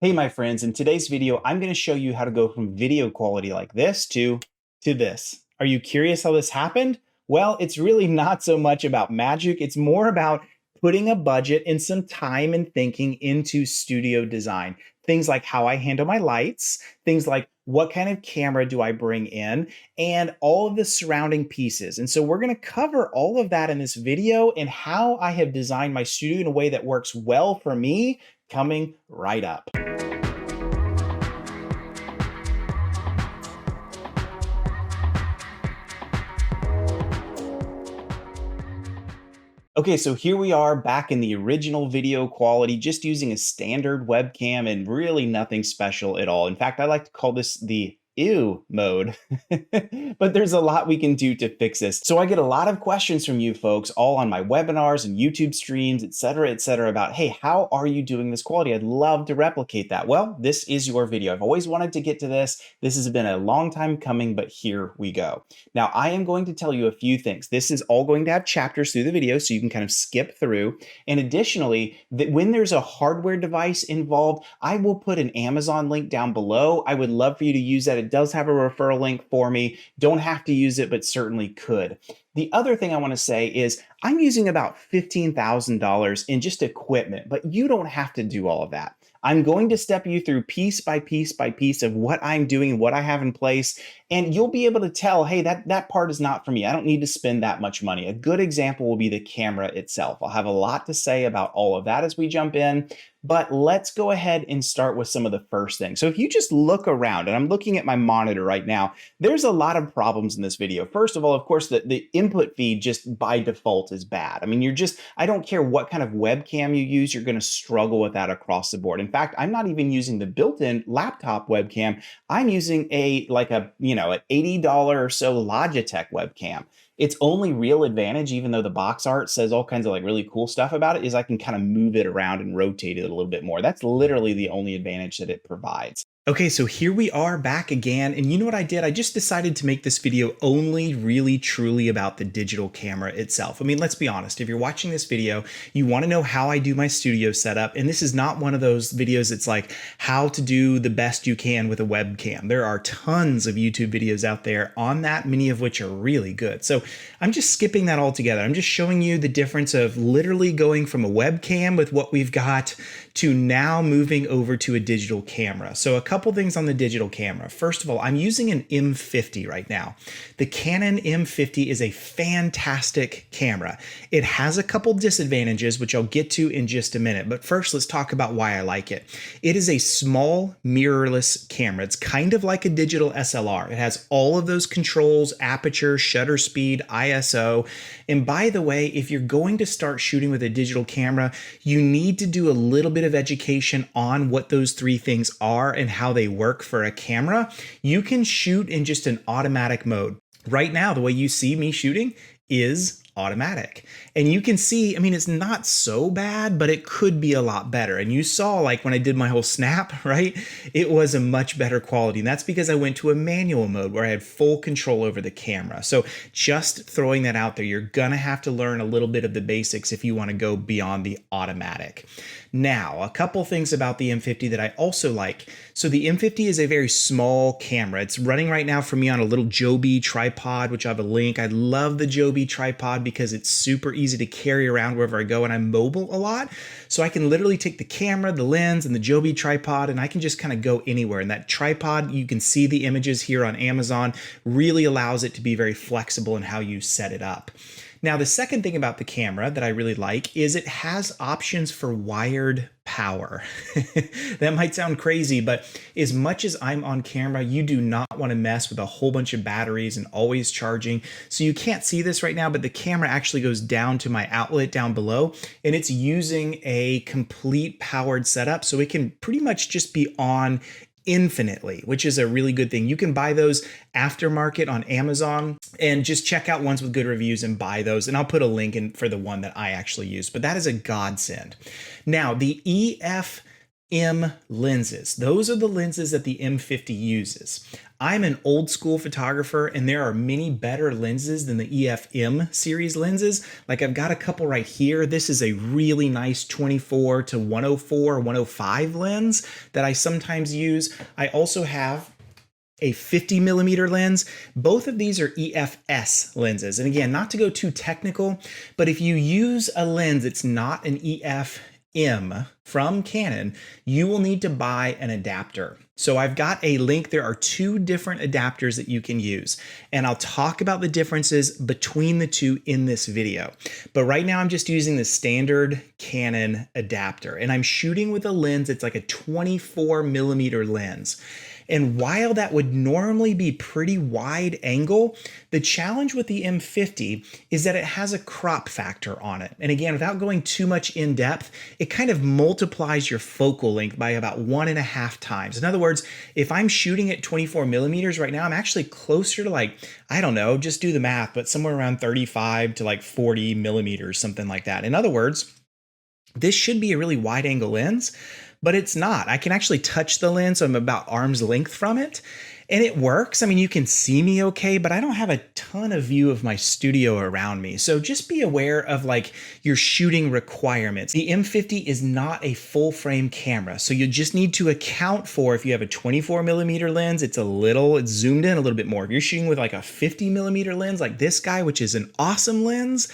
Hey, my friends, in today's video, I'm going to show you how to go from video quality like this to this. Are you curious how this happened? Well, it's really not so much about magic. It's more about putting a budget and some time and thinking into studio design. Things like how I handle my lights, things like what kind of camera do I bring in, and all of the surrounding pieces. And so we're going to cover all of that in this video and how I have designed my studio in a way that works well for me coming right up. Okay, so here we are back in the original video quality, just using a standard webcam and really nothing special at all. In fact, I like to call this the ew mode, but there's a lot we can do to fix this. So I get a lot of questions from you folks all on my webinars and YouTube streams, et cetera, about, hey, how are you doing this quality? I'd love to replicate that. Well, this is your video. I've always wanted to get to this. This has been a long time coming, but here we go. Now, I am going to tell you a few things. This is all going to have chapters through the video, so you can kind of skip through. And additionally, that when there's a hardware device involved, I will put an Amazon link down below. I would love for you to use that. It does have a referral link for me. Don't have to use it, but certainly could. The other thing I want to say is I'm using about $15,000 in just equipment, but you don't have to do all of that. I'm going to step you through piece by piece by piece of what I'm doing and what I have in place, and you'll be able to tell, hey, that part is not for me. I don't need to spend that much money. A good example will be the camera itself. I'll have a lot to say about all of that as we jump in, but let's go ahead and start with some of the first things. So if you just look around, and I'm looking at my monitor right now, there's a lot of problems in this video. First of all, of course, the input feed just by default is bad. I mean, I don't care what kind of webcam you use, you're going to struggle with that across the board. In fact, I'm not even using the built-in laptop webcam. I'm using an $80 or so Logitech webcam. Its only real advantage, even though the box art says all kinds of like really cool stuff about it, is I can kind of move it around and rotate it a little bit more. That's literally the only advantage that it provides. Okay, so here we are back again, and you know what I did? I just decided to make this video only really truly about the digital camera itself. I mean, let's be honest, if you're watching this video, you want to know how I do my studio setup, and this is not one of those videos that's like how to do the best you can with a webcam. There are tons of YouTube videos out there on that, many of which are really good. So I'm just skipping that all together. I'm just showing you the difference of literally going from a webcam with what we've got to now moving over to a digital camera. So a couple things on the digital camera. First of all, I'm using an M50 right now. The Canon M50 is a fantastic camera. It has a couple disadvantages, which I'll get to in just a minute. But first, let's talk about why I like it. It is a small mirrorless camera. It's kind of like a digital SLR. It has all of those controls, aperture, shutter speed, ISO. And by the way, if you're going to start shooting with a digital camera, you need to do a little bit of education on what those three things are and how they work for a camera. You can shoot in just an automatic mode. Right now, the way you see me shooting is automatic. And you can see, I mean, it's not so bad, but it could be a lot better. And you saw like when I did my whole snap, right? It was a much better quality. And that's because I went to a manual mode where I had full control over the camera. So just throwing that out there, you're gonna have to learn a little bit of the basics if you want to go beyond the automatic. Now, a couple things about the M50 that I also like. So the M50 is a very small camera. It's running right now for me on a little Joby tripod, which I have a link. I love the Joby tripod because it's super easy to carry around wherever I go, and I'm mobile a lot. So I can literally take the camera, the lens, and the Joby tripod, and I can just kind of go anywhere. And that tripod, you can see the images here on Amazon, really allows it to be very flexible in how you set it up. Now, the second thing about the camera that I really like is it has options for wired power. That might sound crazy, but as much as I'm on camera, you do not want to mess with a whole bunch of batteries and always charging. So you can't see this right now, but the camera actually goes down to my outlet down below, and it's using a complete powered setup. So it can pretty much just be on infinitely, which is a really good thing. You can buy those aftermarket on Amazon and just check out ones with good reviews and buy those. And I'll put a link in for the one that I actually use, but that is a godsend. Now, the EF M lenses. Those are the lenses that the M50 uses. I'm an old school photographer and there are many better lenses than the EF-M series lenses. Like I've got a couple right here. This is a really nice 24 to 104, 105 lens that I sometimes use. I also have a 50 millimeter lens. Both of these are EF-S lenses. And again, not to go too technical, but if you use a lens that's not an EF-M from Canon, you will need to buy an adapter. So I've got a link. There are two different adapters that you can use, and I'll talk about the differences between the two in this video. But right now I'm just using the standard Canon adapter, and I'm shooting with a lens. It's like a 24 millimeter lens. And while that would normally be pretty wide angle, the challenge with the M50 is that it has a crop factor on it. And again, without going too much in depth, it kind of multiplies your focal length by about 1.5 times. In other words, if I'm shooting at 24 millimeters right now, I'm actually closer to like, I don't know, just do the math, but somewhere around 35 to like 40 millimeters, something like that. In other words, this should be a really wide angle lens, but it's not. I can actually touch the lens, so I'm about arm's length from it, and it works. I mean, you can see me okay, but I don't have a ton of view of my studio around me. So just be aware of like your shooting requirements. The M50 is not a full frame camera, so you just need to account for if you have a 24 millimeter lens, it's zoomed in a little bit more. If you're shooting with like a 50 millimeter lens like this guy, which is an awesome lens,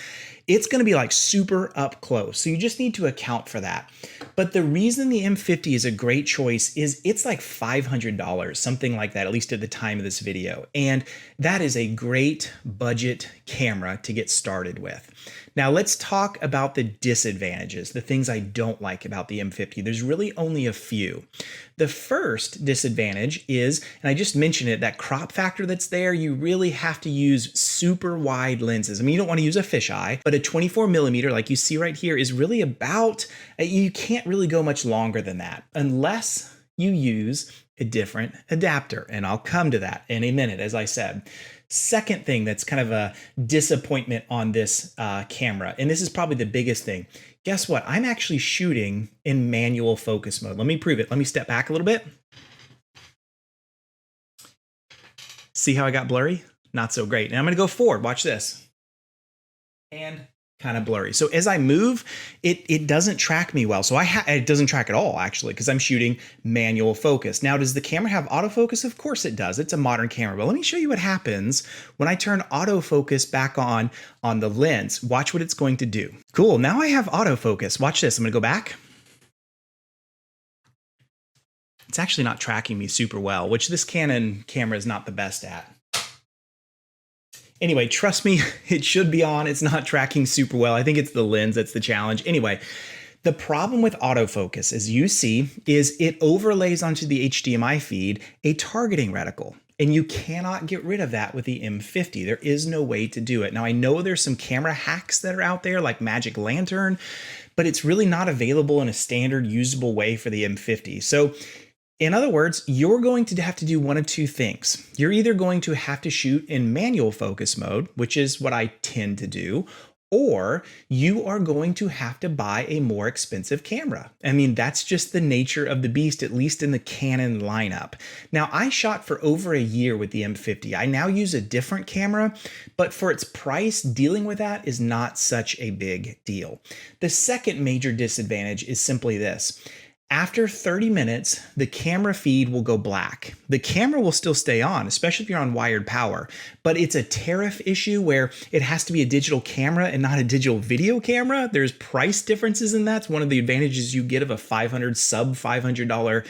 it's going to be like super up close. So you just need to account for that. But the reason the M50 is a great choice is it's like $500, something like that, at least at the time of this video. And that is a great budget camera to get started with. Now let's talk about the disadvantages, the things I don't like about the M50. There's really only a few. The first disadvantage is, and I just mentioned it, that crop factor that's there. You really have to use super wide lenses. I mean, you don't want to use a fisheye, but a 24 millimeter, like you see right here, is really about, you can't really go much longer than that unless you use a different adapter. And I'll come to that in a minute, as I said. Second thing that's kind of a disappointment on this camera, and this is probably the biggest thing. Guess what? I'm actually shooting in manual focus mode. Let me prove it. Let me step back a little bit. See how I got blurry? Not so great. And I'm going to go forward. Watch this. And kind of blurry. So as I move, it doesn't track me well. So it doesn't track at all, actually, because I'm shooting manual focus. Now, does the camera have autofocus? Of course it does. It's a modern camera. But let me show you what happens when I turn autofocus back on the lens. Watch what it's going to do. Cool. Now I have autofocus. Watch this. I'm going to go back. It's actually not tracking me super well, which this Canon camera is not the best at. Anyway, trust me, it should be on. It's not tracking super well. I think it's the lens that's the challenge. Anyway, the problem with autofocus, as you see, is it overlays onto the HDMI feed a targeting reticle. And you cannot get rid of that with the M50. There is no way to do it. Now, I know there's some camera hacks that are out there like Magic Lantern, but it's really not available in a standard usable way for the M50. So in other words, you're going to have to do one of two things. You're either going to have to shoot in manual focus mode, which is what I tend to do, or you are going to have to buy a more expensive camera. I mean, that's just the nature of the beast, at least in the Canon lineup. Now, I shot for over a year with the M50. I now use a different camera, but for its price, dealing with that is not such a big deal. The second major disadvantage is simply this. After 30 minutes, the camera feed will go black. The camera will still stay on, especially if you're on wired power, but it's a tariff issue where it has to be a digital camera and not a digital video camera. There's price differences in that. It's one of the advantages you get of a sub $500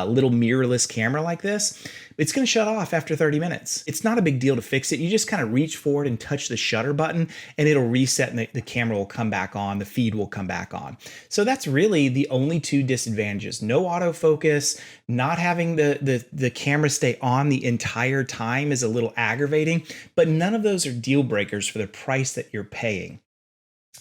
little mirrorless camera like this. It's going to shut off after 30 minutes. It's not a big deal to fix it. You just kind of reach forward and touch the shutter button and it'll reset and the camera will come back on, the feed will come back on. So that's really the only two disadvantages. No autofocus, not having the camera stay on the entire time is a little aggravating, but none of those are deal breakers for the price that you're paying.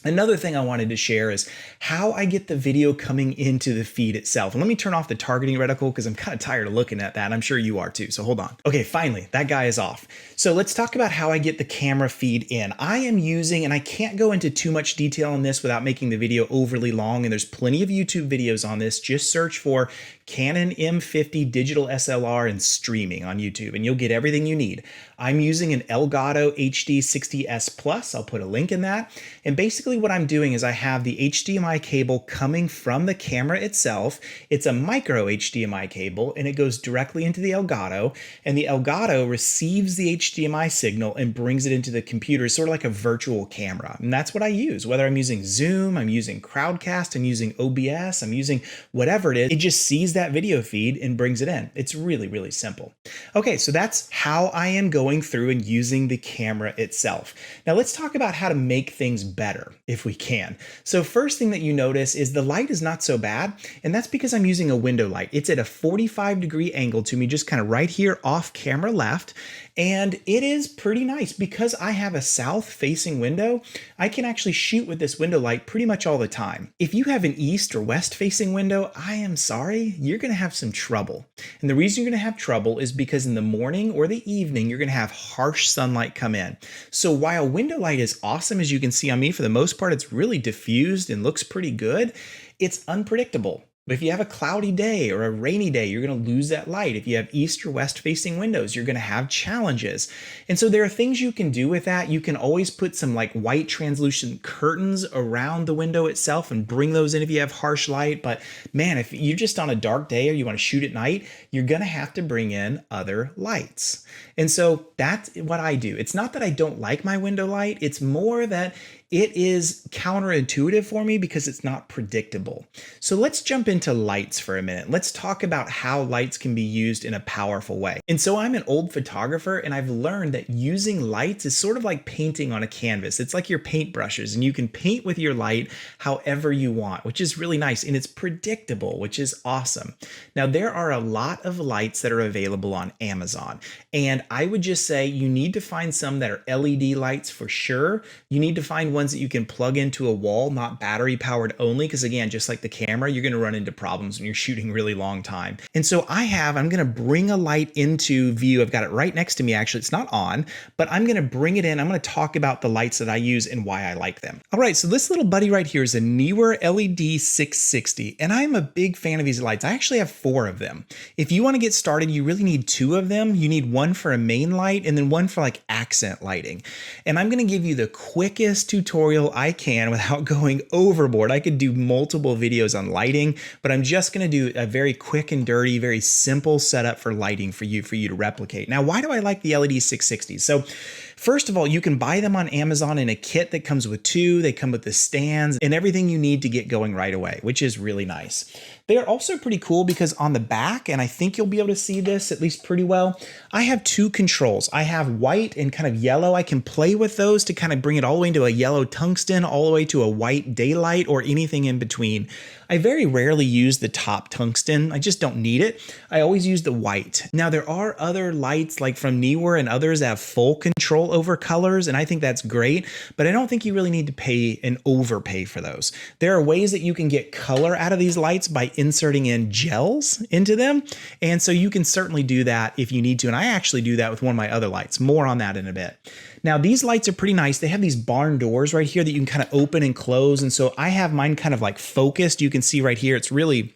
Another thing I wanted to share is how I get the video coming into the feed itself. And let me turn off the targeting reticle because I'm kind of tired of looking at that. I'm sure you are too, so hold on. Okay, finally, that guy is off. So let's talk about how I get the camera feed in. I am using, and I can't go into too much detail on this without making the video overly long, and there's plenty of YouTube videos on this. Just search for Canon M50 digital SLR and streaming on YouTube, and you'll get everything you need. I'm using an Elgato HD 60S Plus. I'll put a link in that. And basically what I'm doing is I have the HDMI cable coming from the camera itself. It's a micro HDMI cable, and it goes directly into the Elgato, and the Elgato receives the HDMI signal and brings it into the computer, sort of like a virtual camera. And that's what I use, whether I'm using Zoom, I'm using Crowdcast, I'm using OBS, I'm using whatever it is. It just sees that video feed and brings it in. It's really, really simple. Okay, so that's how I am going through and using the camera itself. Now let's talk about how to make things better, if we can. So first thing that you notice is the light is not so bad, and that's because I'm using a window light. It's at a 45-degree angle to me, just kind of right here off camera left, and it is pretty nice. Because I have a south-facing window, I can actually shoot with this window light pretty much all the time. If you have an east or west-facing window, I am sorry, you're going to have some trouble. And the reason you're going to have trouble is because in the morning or the evening, you're going to have harsh sunlight come in. So while window light is awesome, as you can see on me, for the most part, it's really diffused and looks pretty good, it's unpredictable. But if you have a cloudy day or a rainy day, you're going to lose that light. If you have east or west facing windows, you're going to have challenges. And so there are things you can do with that. You can always put some like white translucent curtains around the window itself and bring those in if you have harsh light. But man, if you're just on a dark day or you want to shoot at night, you're going to have to bring in other lights. And so that's what I do. It's not that I don't like my window light. It's more that it is counterintuitive for me because it's not predictable. So let's jump into lights for a minute. Let's talk about how lights can be used in a powerful way. And so I'm an old photographer, and I've learned that using lights is sort of like painting on a canvas. It's like your paintbrushes, and you can paint with your light however you want, which is really nice, and it's predictable, which is awesome. Now, there are a lot of lights that are available on Amazon, and I would just say you need to find some that are LED lights for sure. You need to find ones that you can plug into a wall, not battery powered only, because again, just like the camera, you're going to run into problems when you're shooting really long time. And so I'm going to bring a light into view. I've got it right next to me. Actually, it's not on, but I'm going to bring it in. I'm going to talk about the lights that I use and why I like them. All right, so this little buddy right here is a Neewer LED 660, and I'm a big fan of these lights. I actually have 4 of them. If you want to get started, you really need 2 of them. You need one for a main light and then one for like accent lighting. And I'm going to give you the quickest tutorial I can without going overboard. I could do multiple videos on lighting, but I'm just going to do a very quick and dirty, very simple setup for lighting for you to replicate. Now, why do I like the LED 660s? So first of all, you can buy them on Amazon in a kit that comes with 2. They come with the stands and everything you need to get going right away, which is really nice. They are also pretty cool because on the back, and I think you'll be able to see this at least pretty well, I have 2 controls. I have white and kind of yellow. I can play with those to kind of bring it all the way into a yellow tungsten, all the way to a white daylight, or anything in between. I very rarely use the top tungsten. I just don't need it. I always use the white. Now, there are other lights like from Neewer and others that have full control over colors, and I think that's great, but I don't think you really need to pay and overpay for those. There are ways that you can get color out of these lights by inserting in gels into them, and so you can certainly do that if you need to, and I actually do that with one of my other lights. More on that in a bit. Now, these lights are pretty nice. They have these barn doors right here that you can kind of open and close, and so I have mine kind of like focused. You can see right here, it's really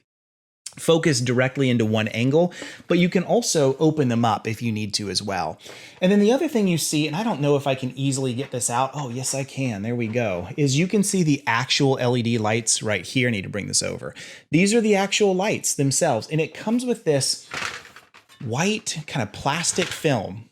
focused directly into one angle, but you can also open them up if you need to as well. And then the other thing you see, and I don't know if I can easily get this out. Oh, yes, I can. There we go. Is you can see the actual LED lights right here. I need to bring this over. These are the actual lights themselves, and it comes with this white kind of plastic film.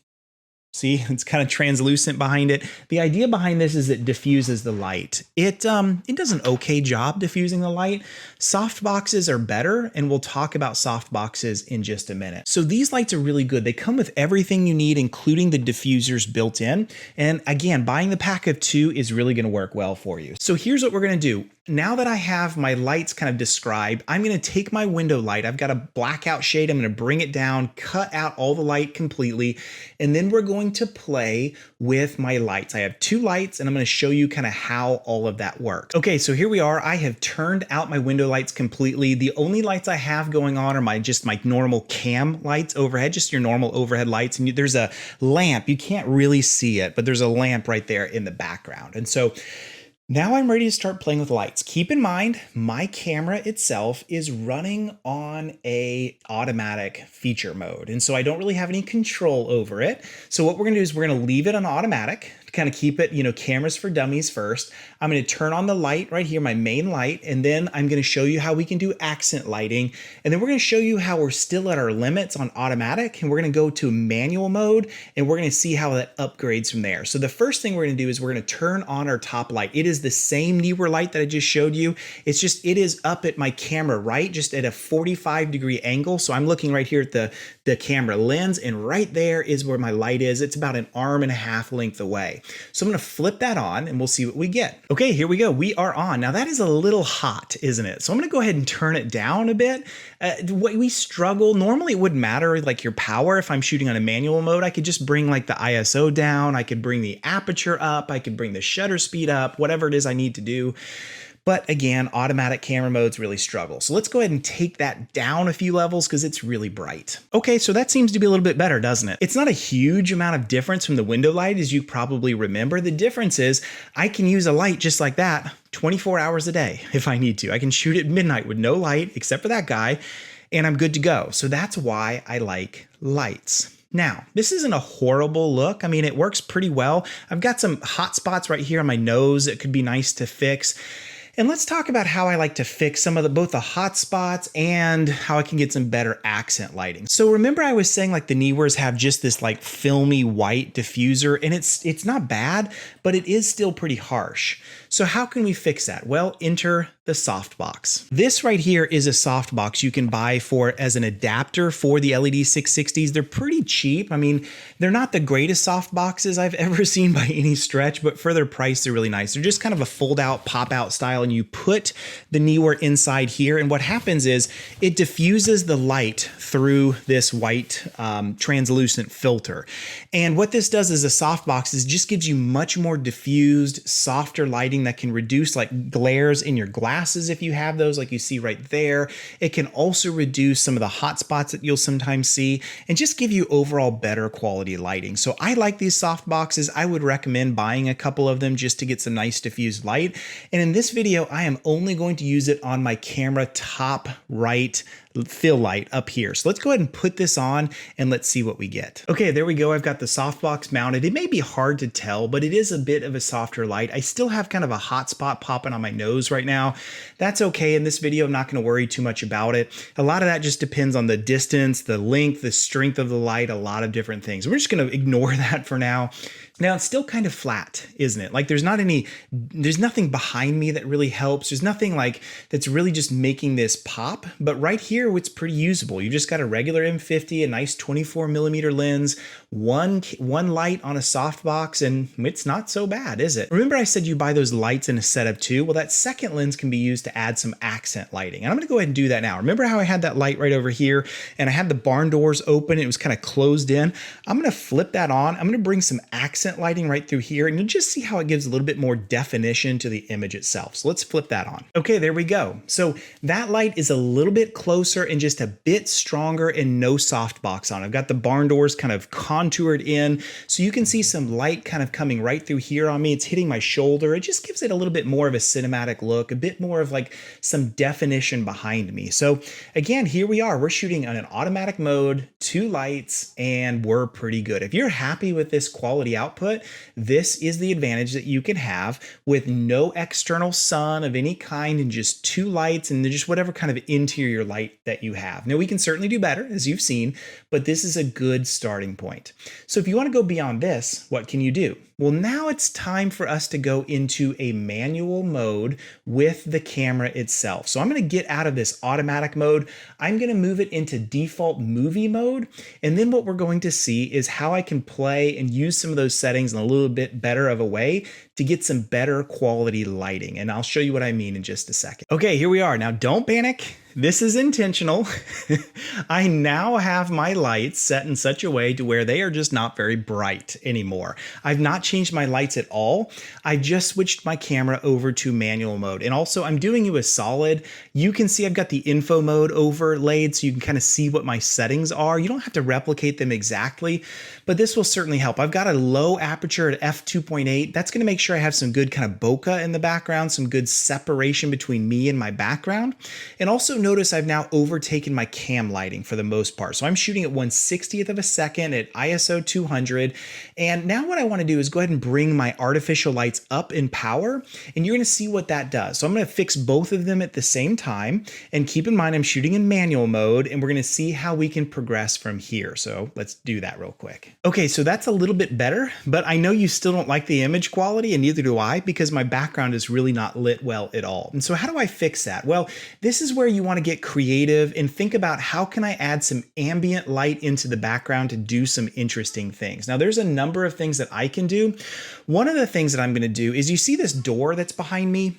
See, it's kind of translucent behind it. The idea behind this is it diffuses the light. It does an okay job diffusing the light. Soft boxes are better, and we'll talk about soft boxes in just a minute. So these lights are really good. They come with everything you need, including the diffusers built in. And again, buying the pack of 2 is really going to work well for you. So here's what we're going to do. Now that I have my lights kind of described, I'm going to take my window light. I've got a blackout shade. I'm going to bring it down, cut out all the light completely, and then we're going to play with my lights. I have 2 lights, and I'm going to show you kind of how all of that works. Okay, so here we are. I have turned out my window lights completely. The only lights I have going on are just my normal cam lights overhead, just your normal overhead lights. And there's a lamp. You can't really see it, but there's a lamp right there in the background. And so now I'm ready to start playing with lights. Keep in mind, my camera itself is running on a automatic feature mode. And so I don't really have any control over it. So what we're gonna do is we're gonna leave it on automatic to kind of keep it, cameras for dummies first. I'm gonna turn on the light right here, my main light, and then I'm gonna show you how we can do accent lighting. And then we're gonna show you how we're still at our limits on automatic, and we're gonna go to manual mode, and we're gonna see how that upgrades from there. So the first thing we're gonna do is we're gonna turn on our top light. It is the same Neewer light that I just showed you. It's just, it is up at my camera right, just at a 45-degree angle. So I'm looking right here at the camera lens, and right there is where my light is. It's about an arm and a half length away. So I'm gonna flip that on and we'll see what we get. Okay, here we go. We are on. Now that is a little hot, isn't it? So I'm gonna go ahead and turn it down a bit. We struggle. Normally it wouldn't matter like your power. If I'm shooting on a manual mode, I could just bring like the ISO down. I could bring the aperture up. I could bring the shutter speed up, whatever it is I need to do. But again, automatic camera modes really struggle. So let's go ahead and take that down a few levels because it's really bright. Okay, so that seems to be a little bit better, doesn't it? It's not a huge amount of difference from the window light, as you probably remember. The difference is I can use a light just like that 24 hours a day if I need to. I can shoot at midnight with no light except for that guy, and I'm good to go. So that's why I like lights. Now, this isn't a horrible look. I mean, it works pretty well. I've got some hot spots right here on my nose that could be nice to fix. And let's talk about how I like to fix some of both the hot spots and how I can get some better accent lighting. So remember I was saying like the Neewers have just this like filmy white diffuser, and it's not bad, but it is still pretty harsh. So how can we fix that? Well, enter the softbox. This right here is a softbox you can buy as an adapter for the LED 660s. They're pretty cheap. I mean, they're not the greatest softboxes I've ever seen by any stretch, but for their price, they're really nice. They're just kind of a fold out, pop out style, and you put the Neewer inside here. And what happens is it diffuses the light through this white translucent filter. And what this does as a softbox is just gives you much more diffused, softer lighting that can reduce like glares in your glasses if you have those, like you see right there. It can also reduce some of the hot spots that you'll sometimes see and just give you overall better quality lighting. So I like these soft boxes. I would recommend buying a couple of them just to get some nice diffused light. And in this video, I am only going to use it on my camera top right fill light up here. So let's go ahead and put this on and let's see what we get. Okay, there we go. I've got the softbox mounted. It may be hard to tell, but it is a bit of a softer light. I still have kind of a hot spot popping on my nose right now. That's okay. In this video, I'm not going to worry too much about it. A lot of that just depends on the distance, the length, the strength of the light, a lot of different things. We're just going to ignore that for now. Now it's still kind of flat, isn't it? Like there's nothing behind me that really helps. There's nothing like that's really just making this pop, but right here it's pretty usable. You just got a regular M50, a nice 24mm lens, one light on a softbox, and it's not so bad, is it? Remember I said you buy those lights in a set of 2? Well, that second lens can be used to add some accent lighting. And I'm gonna go ahead and do that now. Remember how I had that light right over here and I had the barn doors open, it was kind of closed in? I'm gonna flip that on. I'm gonna bring some accent lighting right through here, and you'll just see how it gives a little bit more definition to the image itself. So let's flip that on. Okay, there we go. So that light is a little bit closer and just a bit stronger and no softbox on. I've got the barn doors kind of contoured in, so you can see some light kind of coming right through here on me. It's hitting my shoulder. It just gives it a little bit more of a cinematic look, a bit more of like some definition behind me. So again, here we are. We're shooting on an automatic mode, 2 lights, and we're pretty good. If you're happy with this quality output, this is the advantage that you can have with no external sun of any kind and just 2 lights and just whatever kind of interior light that you have. Now, we can certainly do better, as you've seen, but this is a good starting point. So if you want to go beyond this, what can you do? Well, now it's time for us to go into a manual mode with the camera itself. So I'm going to get out of this automatic mode. I'm going to move it into default movie mode. And then what we're going to see is how I can play and use some of those settings in a little bit better of a way to get some better quality lighting. And I'll show you what I mean in just a second. Okay, here we are. Now, don't panic. This is intentional. I now have my lights set in such a way to where they are just not very bright anymore. I've not changed my lights at all. I just switched my camera over to manual mode. And also I'm doing you a solid. You can see I've got the info mode overlaid so you can kind of see what my settings are. You don't have to replicate them exactly, but this will certainly help. I've got a low aperture at f2.8. That's going to make sure I have some good kind of bokeh in the background, some good separation between me and my background. And also notice I've now overtaken my cam lighting for the most part. So I'm shooting at 1/60th of a second at ISO 200. And now what I want to do is go ahead and bring my artificial lights up in power, and you're going to see what that does. So I'm going to fix both of them at the same time. And keep in mind, I'm shooting in manual mode, and we're going to see how we can progress from here. So let's do that real quick. Okay, so that's a little bit better, but I know you still don't like the image quality, and neither do I, because my background is really not lit well at all. And so how do I fix that? Well, this is where you want to get creative and think about how can I add some ambient light into the background to do some interesting things. Now, there's a number of things that I can do. One of the things that I'm going to do is, you see this door that's behind me?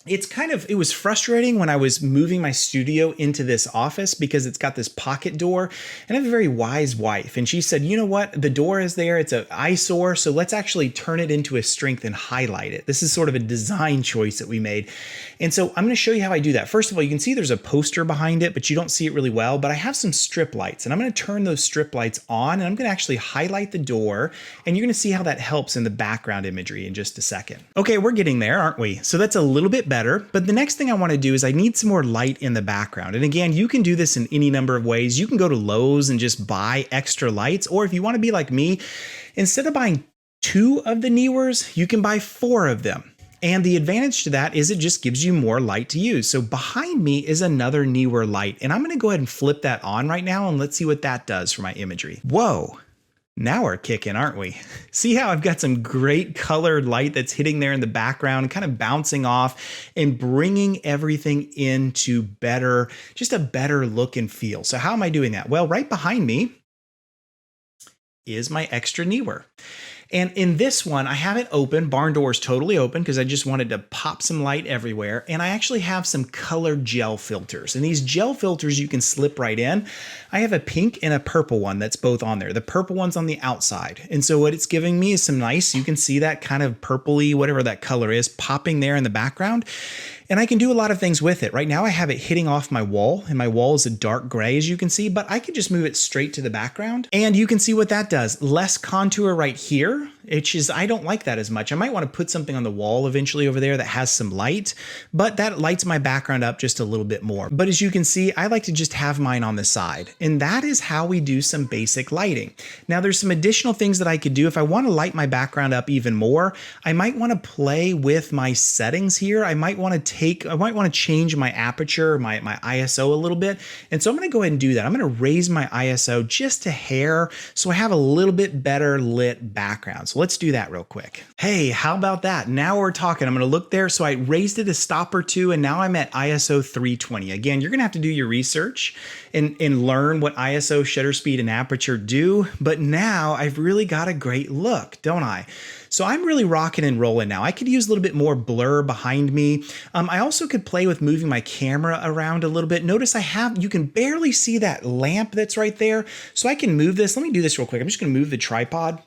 It was frustrating when I was moving my studio into this office because it's got this pocket door, and I have a very wise wife. And she said, you know what? The door is there. It's an eyesore. So let's actually turn it into a strength and highlight it. This is sort of a design choice that we made. And so I'm going to show you how I do that. First of all, you can see there's a poster behind it, but you don't see it really well, but I have some strip lights, and I'm going to turn those strip lights on, and I'm going to actually highlight the door, and you're going to see how that helps in the background imagery in just a second. Okay, we're getting there, aren't we? So that's a little bit better, but the next thing I want to do is I need some more light in the background. And again, you can do this in any number of ways. You can go to Lowe's and just buy extra lights, or if you want to be like me, instead of buying 2 of the Newers, you can buy 4 of them. And the advantage to that is it just gives you more light to use. So behind me is another Newer light, and I'm going to go ahead and flip that on right now, and let's see what that does for my imagery. Whoa. Now we're kicking, aren't we? See how I've got some great colored light that's hitting there in the background, kind of bouncing off and bringing everything into just a better look and feel. So how am I doing that? Well, right behind me is my extra Newer. And in this one, I have it open, barn doors totally open, because I just wanted to pop some light everywhere. And I actually have some colored gel filters. And these gel filters you can slip right in. I have a pink and a purple one that's both on there. The purple one's on the outside. And so what it's giving me is some nice, you can see that kind of purpley, whatever that color is, popping there in the background. And I can do a lot of things with it. Right now I have it hitting off my wall, and my wall is a dark gray, as you can see, but I could just move it straight to the background. And you can see what that does. Less contour right here, which is, I don't like that as much. I might want to put something on the wall eventually over there that has some light, but that lights my background up just a little bit more. But as you can see, I like to just have mine on the side. And that is how we do some basic lighting. Now there's some additional things that I could do. If I want to light my background up even more, I might want to play with my settings here. I might want to change my aperture, my ISO a little bit. And so I'm going to go ahead and do that. I'm going to raise my ISO just a hair so I have a little bit better lit background. So let's do that real quick. Hey, how about that? Now we're talking. I'm going to look there. So I raised it a stop or two, and now I'm at ISO 320. Again, you're going to have to do your research and learn what ISO, shutter speed, and aperture do. But now I've really got a great look, don't I? So I'm really rocking and rolling now. I could use a little bit more blur behind me. I also could play with moving my camera around a little bit. Notice you can barely see that lamp that's right there. So I can move this. Let me do this real quick. I'm just going to move the tripod.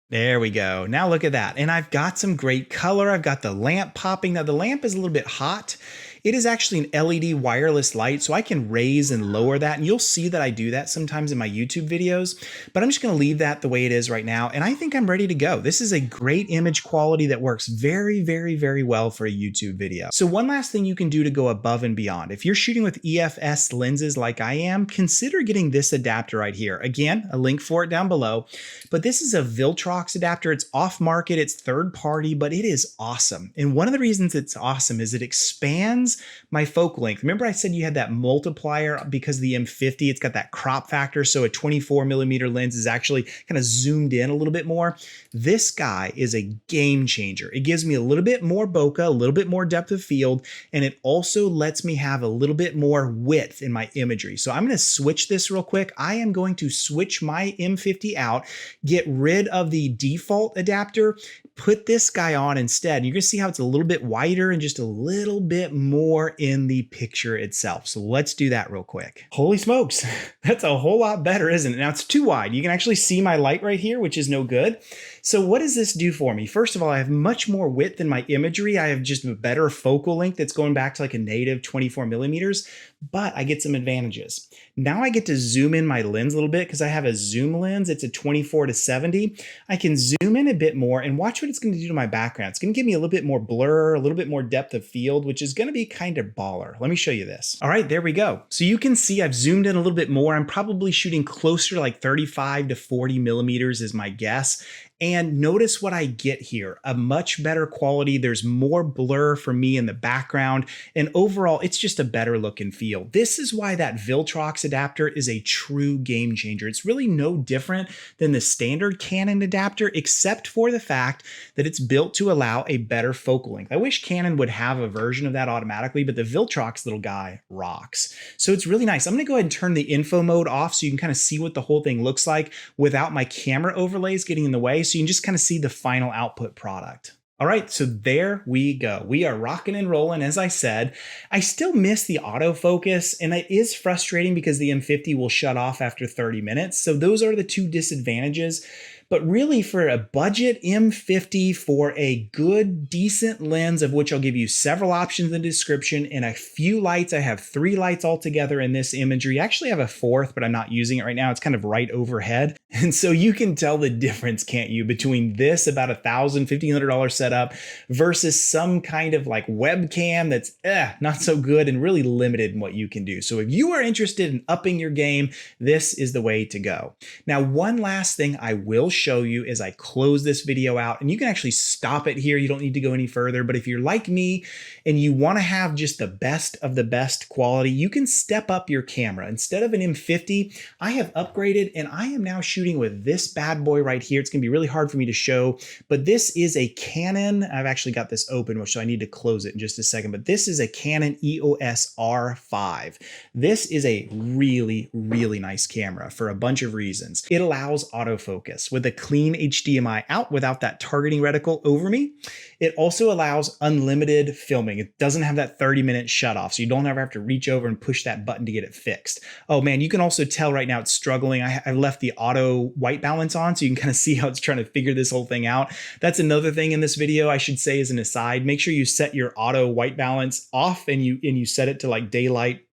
There we go. Now look at that. And I've got some great color. I've got the lamp popping. Now the lamp is a little bit hot. It is actually an LED wireless light, so I can raise and lower that, and you'll see that I do that sometimes in my YouTube videos, but I'm just gonna leave that the way it is right now, and I think I'm ready to go. This is a great image quality that works very, very, very well for a YouTube video. So one last thing you can do to go above and beyond. If you're shooting with EFS lenses like I am, consider getting this adapter right here. Again, a link for it down below, but this is a Viltrox adapter. It's off market, it's third party, but it is awesome. And one of the reasons it's awesome is it expands my focal length. Remember I said you had that multiplier because of the M50, it's got that crop factor, so a 24mm lens is actually kind of zoomed in a little bit more. This guy is a game changer. It gives me a little bit more bokeh, a little bit more depth of field, and it also lets me have a little bit more width in my imagery. So I'm going to switch this real quick. I am going to switch my M50 out, get rid of the default adapter, put this guy on instead. And you're going to see how it's a little bit wider and just a little bit more in the picture itself. So let's do that real quick. Holy smokes, that's a whole lot better, isn't it? Now it's too wide. You can actually see my light right here, which is no good. So what does this do for me? First of all, I have much more width in my imagery. I have just a better focal length that's going back to like a native 24mm, but I get some advantages. Now I get to zoom in my lens a little bit because I have a zoom lens. It's a 24-70. I can zoom in a bit more and watch what it's going to do to my background. It's going to give me a little bit more blur, a little bit more depth of field, which is going to be kind of baller. Let me show you this. All right, there we go. So you can see I've zoomed in a little bit more. I'm probably shooting closer to like 35 to 40mm is my guess. And notice what I get here, a much better quality. There's more blur for me in the background. And overall, it's just a better look and feel. This is why that Viltrox adapter is a true game changer. It's really no different than the standard Canon adapter, except for the fact that it's built to allow a better focal length. I wish Canon would have a version of that automatically, but the Viltrox little guy rocks. So it's really nice. I'm gonna go ahead and turn the info mode off so you can kind of see what the whole thing looks like without my camera overlays getting in the way. So you can just kind of see the final output product. All right, so there we go. We are rocking and rolling. As I said, I still miss the autofocus, and it is frustrating because the M50 will shut off after 30 minutes. So those are the two disadvantages. But really, for a budget M50 for a good, decent lens, of which I'll give you several options in the description, and a few lights. I have 3 lights altogether in this imagery. I actually have a 4th, but I'm not using it right now. It's kind of right overhead. And so you can tell the difference, can't you, between this about $1,000, $1,500 setup versus some kind of like webcam that's not so good and really limited in what you can do. So if you are interested in upping your game, this is the way to go. Now, one last thing I will show you as I close this video out, and you can actually stop it here. You don't need to go any further, but if you're like me and you want to have just the best of the best quality, you can step up your camera. Instead of an M50, I have upgraded and I am now shooting with this bad boy right here. It's gonna be really hard for me to show, but this is a Canon. I've actually got this open, which so I need to close it in just a second, but this is a Canon EOS R5. This is a really, really nice camera for a bunch of reasons. It allows autofocus with a clean HDMI out without that targeting reticle over me. It also allows unlimited filming. It doesn't have that 30-minute shut off, so you don't ever have to reach over and push that button to get it fixed. Oh man, you can also tell right now it's struggling. I left the auto white balance on, so you can kind of see how it's trying to figure this whole thing out. That's another thing in this video I should say as an aside. Make sure you set your auto white balance off and you set it to like daylight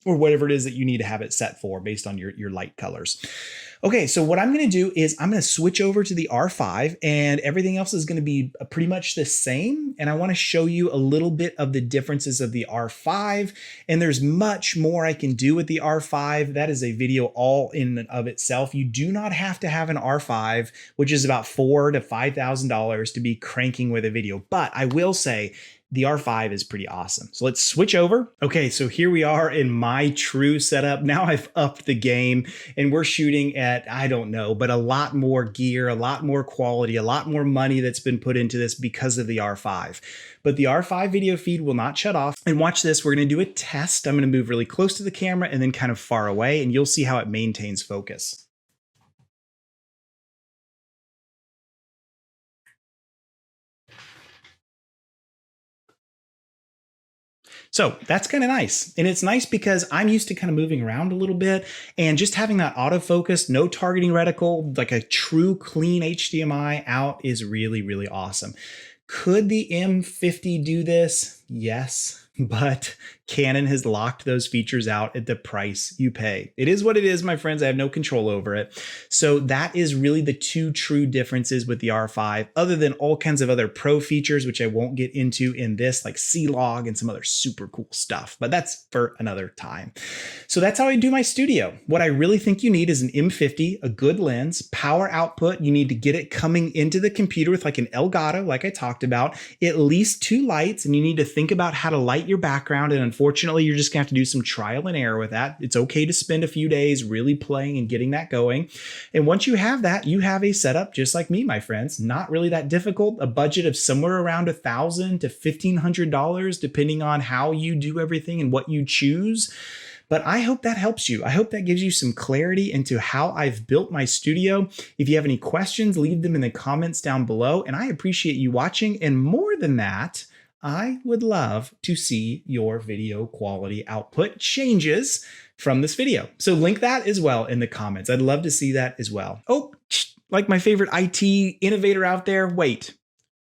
or whatever it is that you need to have it set for based on your light colors. Okay, so what I'm gonna do is I'm gonna switch over to the R5 and everything else is gonna be pretty much the same. And I wanna show you a little bit of the differences of the R5. And there's much more I can do with the R5. That is a video all in and of itself. You do not have to have an R5, which is about $4,000 to $5,000 to be cranking with a video. But I will say, the R5 is pretty awesome. So let's switch over. Okay, so here we are in my true setup. Now I've upped the game and we're shooting at, I don't know, but a lot more gear, a lot more quality, a lot more money that's been put into this because of the R5. But the R5 video feed will not shut off. And watch this, we're gonna do a test. I'm gonna move really close to the camera and then kind of far away, and you'll see how it maintains focus. So that's kind of nice. And it's nice because I'm used to kind of moving around a little bit, and just having that autofocus, no targeting reticle, like a true clean HDMI out is really, really awesome. Could the M50 do this? Yes, but Canon has locked those features out at the price you pay. It is what it is, my friends. I have no control over it. So that is really the two true differences with the R5, other than all kinds of other pro features, which I won't get into in this, like C-Log and some other super cool stuff, but that's for another time. So that's how I do my studio. What I really think you need is an M50, a good lens, power output. You need to get it coming into the computer with like an Elgato, like I talked about, at least 2 lights, and you need to think about how to light your background. And unfortunately, you're just gonna have to do some trial and error with that. It's okay to spend a few days really playing and getting that going. And once you have that, you have a setup just like me, my friends. Not really that difficult. A budget of somewhere around $1,000 to $1,500, depending on how you do everything and what you choose. But I hope that helps you. I hope that gives you some clarity into how I've built my studio. If you have any questions, leave them in the comments down below. And I appreciate you watching. And more than that, I would love to see your video quality output changes from this video. So link that as well in the comments. I'd love to see that as well. Oh, like my favorite IT innovator out there, wait,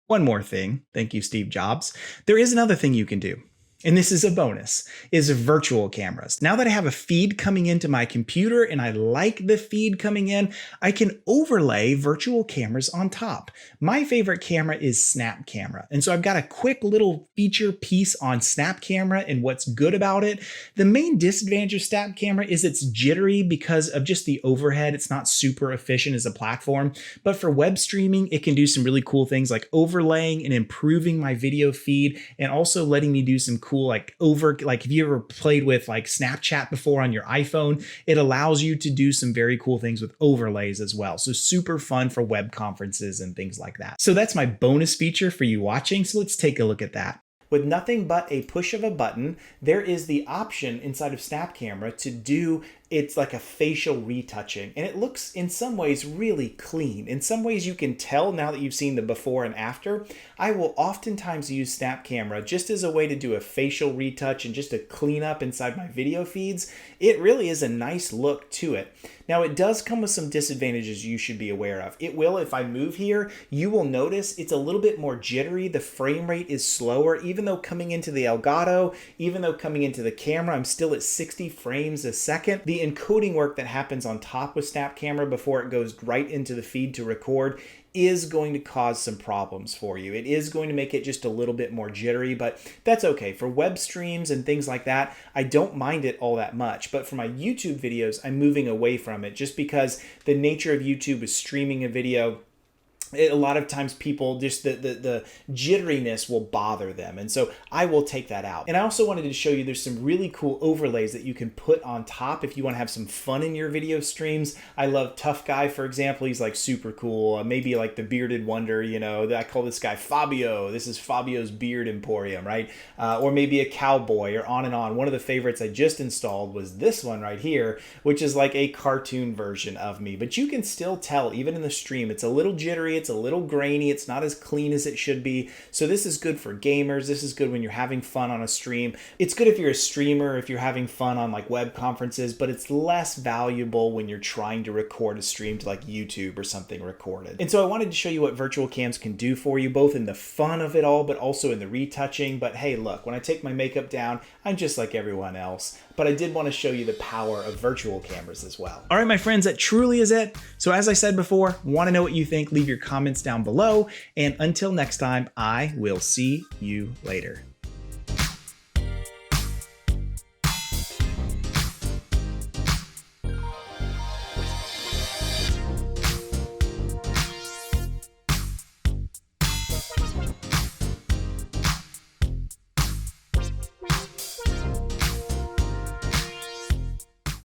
one more thing. Thank you, Steve Jobs. There is another thing you can do. And this is a bonus, is virtual cameras. Now that I have a feed coming into my computer and I like the feed coming in, I can overlay virtual cameras on top. My favorite camera is Snap Camera. And so I've got a quick little feature piece on Snap Camera and what's good about it. The main disadvantage of Snap Camera is it's jittery because of just the overhead. It's not super efficient as a platform, but for web streaming, it can do some really cool things like overlaying and improving my video feed and also letting me do some cool like if you ever played with like Snapchat before on your iPhone, it allows you to do some very cool things with overlays as well. So super fun for web conferences and things like that. So that's my bonus feature for you watching. So let's take a look at that. With nothing but a push of a button, there is the option inside of Snap Camera to do it's like a facial retouching, and it looks in some ways really clean. In some ways you can tell now that you've seen the before and after. I will oftentimes use Snap Camera just as a way to do a facial retouch and just a clean up inside my video feeds. It really is a nice look to it. Now it does come with some disadvantages you should be aware of. It will, if I move here, you will notice it's a little bit more jittery. The frame rate is slower, even though coming into the Elgato, even though coming into the camera, I'm still at 60 frames a second. The encoding work that happens on top with Snap Camera before it goes right into the feed to record is going to cause some problems for you. It is going to make it just a little bit more jittery, but that's okay. For web streams and things like that, I don't mind it all that much. But for my YouTube videos, I'm moving away from it just because the nature of YouTube is streaming a video. A lot of times people just the jitteriness will bother them, and so I will take that out. And I also wanted to show you there's some really cool overlays that you can put on top if you want to have some fun in your video streams. I love Tough Guy, for example. He's like super cool. Maybe like the Bearded Wonder, you know, I call this guy Fabio. This is Fabio's Beard Emporium, right? Or maybe a cowboy, or on and on. One of the favorites I just installed was this one right here, which is like a cartoon version of me. But you can still tell, even in the stream, it's a little jittery. It's a little grainy. It's not as clean as it should be. So this is good for gamers. This is good when you're having fun on a stream. It's good if you're a streamer, if you're having fun on like web conferences, but it's less valuable when you're trying to record a stream to like YouTube or something recorded. And so I wanted to show you what virtual cams can do for you, both in the fun of it all, but also in the retouching. But hey, look, when I take my makeup down, I'm just like everyone else. But I did want to show you the power of virtual cameras as well. All right, my friends, that truly is it. So as I said before, want to know what you think, leave your comments down below. And until next time, I will see you later.